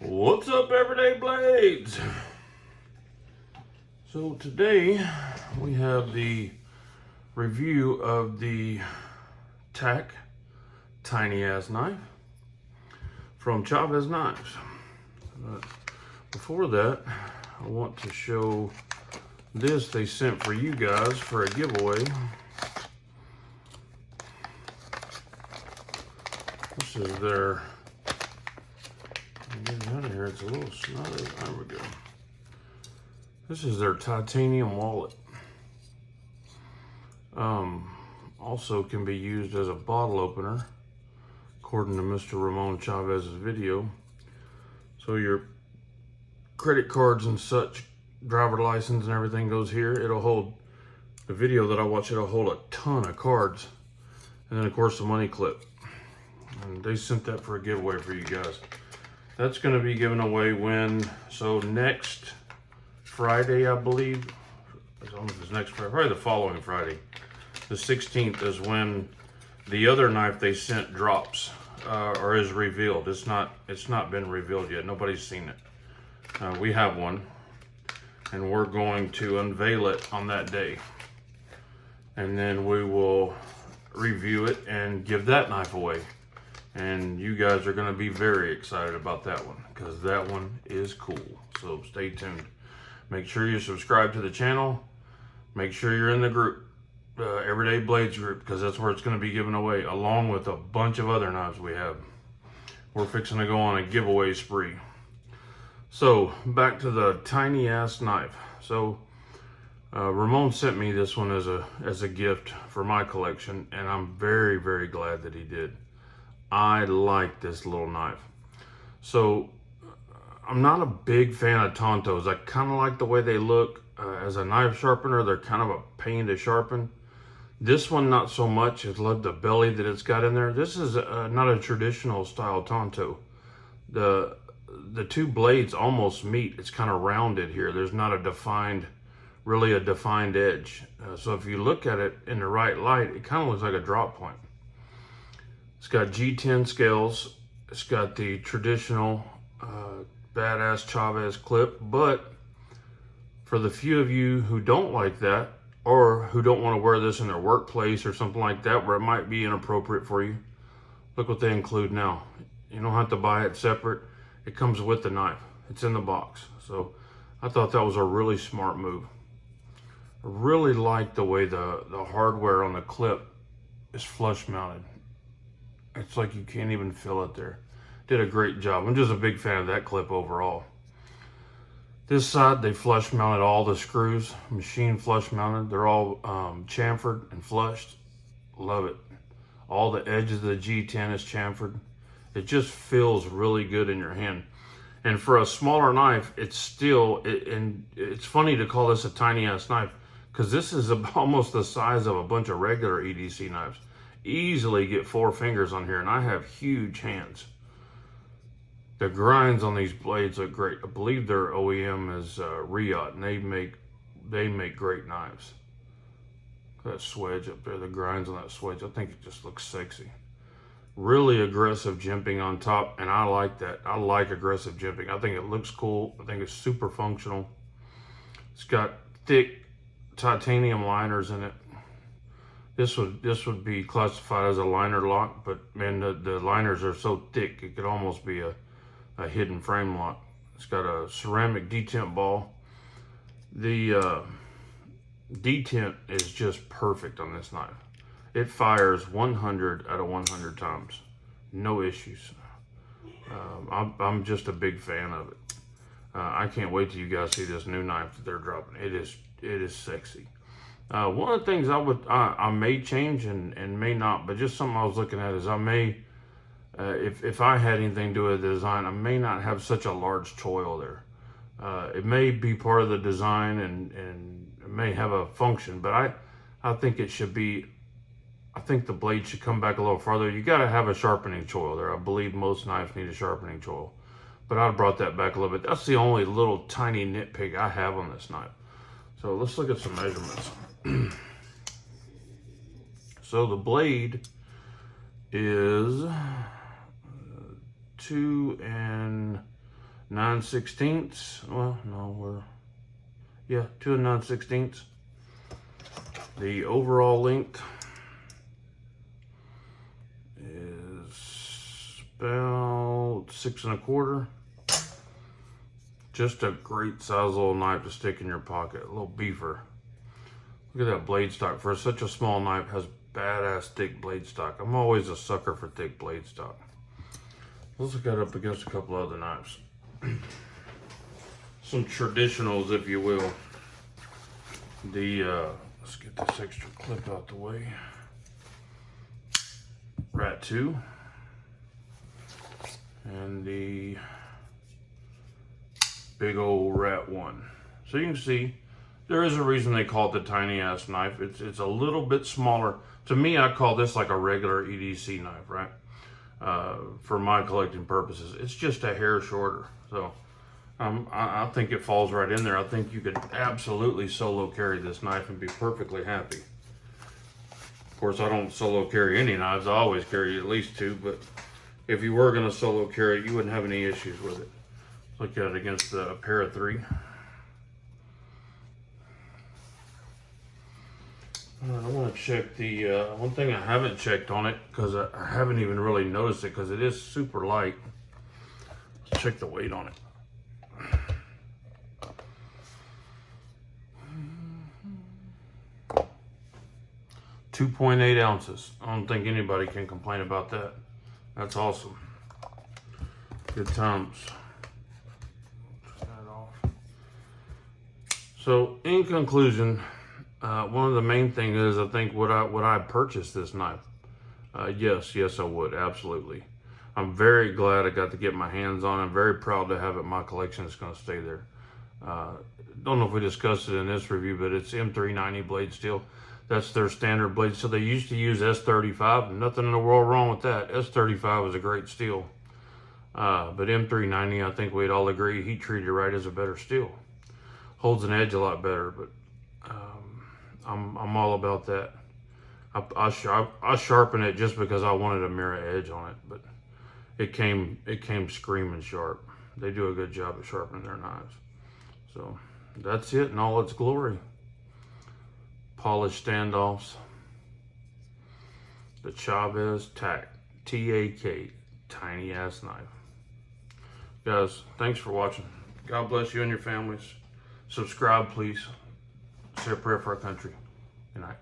What's up, Everyday Blades? So today we have the review of the tack tiny ass knife from Chaves knives. But before that, I want to show this they sent for you guys for a giveaway. This is their, get it out of here, it's a little snotty. There we go. This is their titanium wallet. Also can be used as a bottle opener, according to Mr. Ramon Chavez's video. So your credit cards and such, driver license and everything goes here. It'll hold, the video that I watch, it'll hold a ton of cards. And then of course the money clip. And they sent that for a giveaway for you guys. That's going to be given away so next Friday, I believe. I don't know if it's next Friday, probably the following Friday. The 16th is when the other knife they sent drops or is revealed. It's not been revealed yet. Nobody's seen it. We have one, and we're going to unveil it on that day. And then we will review it and give that knife away. And you guys are going to be very excited about that one, because that one is cool. So stay tuned. Make sure you subscribe to the channel. Make sure you're in the group, Everyday Blades group, because that's where it's going to be given away, along with a bunch of other knives we have. We're fixing to go on a giveaway spree. So back to the tiny ass knife. So Ramon sent me this one as a gift for my collection, and I'm very, very glad that he did. I like this little knife. So I'm not a big fan of Tontos. I kind of like the way they look as a knife sharpener. They're kind of a pain to sharpen. This one, not so much. I love the belly that it's got in there. This is not a traditional style Tonto. The two blades almost meet. It's kind of rounded here. There's not really a defined edge. So if you look at it in the right light, it kind of looks like a drop point. It's got G10 scales. It's got the traditional badass Chaves clip, but for the few of you who don't like that, or who don't want to wear this in their workplace or something like that where it might be inappropriate for you, look what they include now. You don't have to buy it separate. It comes with the knife. It's in the box. So I thought that was a really smart move. I really like the way the hardware on the clip is flush mounted. It's like you can't even feel it there. Did a great job. I'm just a big fan of that clip overall. This side, they flush mounted all the screws, machine flush mounted. They're all chamfered and flushed. Love it. All the edges of the G10 is chamfered. It just feels really good in your hand. And for a smaller knife, it's still, and it's funny to call this a tiny ass knife, because this is almost the size of a bunch of regular EDC knives. Easily get 4 fingers on here, and I have huge hands. The grinds on these blades look great. I believe their OEM is Riot, and they make great knives. That swedge up there, the grinds on that swedge, I think it just looks sexy. Really aggressive jimping on top, and I like that. I like aggressive jimping. I think it looks cool. I think it's super functional. It's got thick titanium liners in it. This would be classified as a liner lock, but man, the liners are so thick it could almost be a hidden frame lock. It's got a ceramic detent ball. The detent is just perfect on this knife. It fires 100 out of 100 times. No issues. I'm just a big fan of it. I can't wait till you guys see this new knife that they're dropping. It is sexy. One of the things I may change and may not, but just something I was looking at is I may, if I had anything to do with the design, I may not have such a large choil there. It may be part of the design and it may have a function, but I think it should be, I think the blade should come back a little farther. You got to have a sharpening choil there. I believe most knives need a sharpening choil, but I brought that back a little bit. That's the only little tiny nitpick I have on this knife. So let's look at some measurements. So the blade is 2 9/16. Well, no, yeah, 2 9/16. The overall length is about 6 1/4. Just a great size little knife to stick in your pocket, a little beefer. Look at that blade stock. For such a small knife, has badass thick blade stock. I'm always a sucker for thick blade stock. Let's look at it up against a couple other knives. Some traditionals, if you will. Let's get this extra clip out the way. Rat 2. And the big old Rat 1. So you can see, there is a reason they call it the tiny ass knife. It's a little bit smaller. To me, I call this like a regular EDC knife, right? For my collecting purposes. It's just a hair shorter. So I think it falls right in there. I think you could absolutely solo carry this knife and be perfectly happy. Of course, I don't solo carry any knives. I always carry at least 2, but if you were going to solo carry it, you wouldn't have any issues with it. Look at it against a pair of 3. I want to check the, one thing I haven't checked on it, because I haven't even really noticed it, because it is super light. Let's check the weight on it. 2.8 ounces. I don't think anybody can complain about that. That's awesome. Good times. Turn that off. So, in conclusion, one of the main things is, I think, would I purchase this knife? Yes, I would, absolutely. I'm very glad I got to get my hands on it. I'm very proud to have it in my collection. It's going to stay there. Don't know if we discussed it in this review, but it's M390 blade steel. That's their standard blade. So they used to use S35. Nothing in the world wrong with that. S35 is a great steel. But M390, I think we'd all agree, heat treated right, is a better steel. Holds an edge a lot better, but I'm all about that. I sharpen it just because I wanted a mirror edge on it, but it came screaming sharp. They do a good job of sharpening their knives. So that's it in all its glory. Polished standoffs. The Chaves TAK, T-A-K, tiny ass knife. Guys, thanks for watching. God bless you and your families. Subscribe, please. Say a prayer for our country. Good night.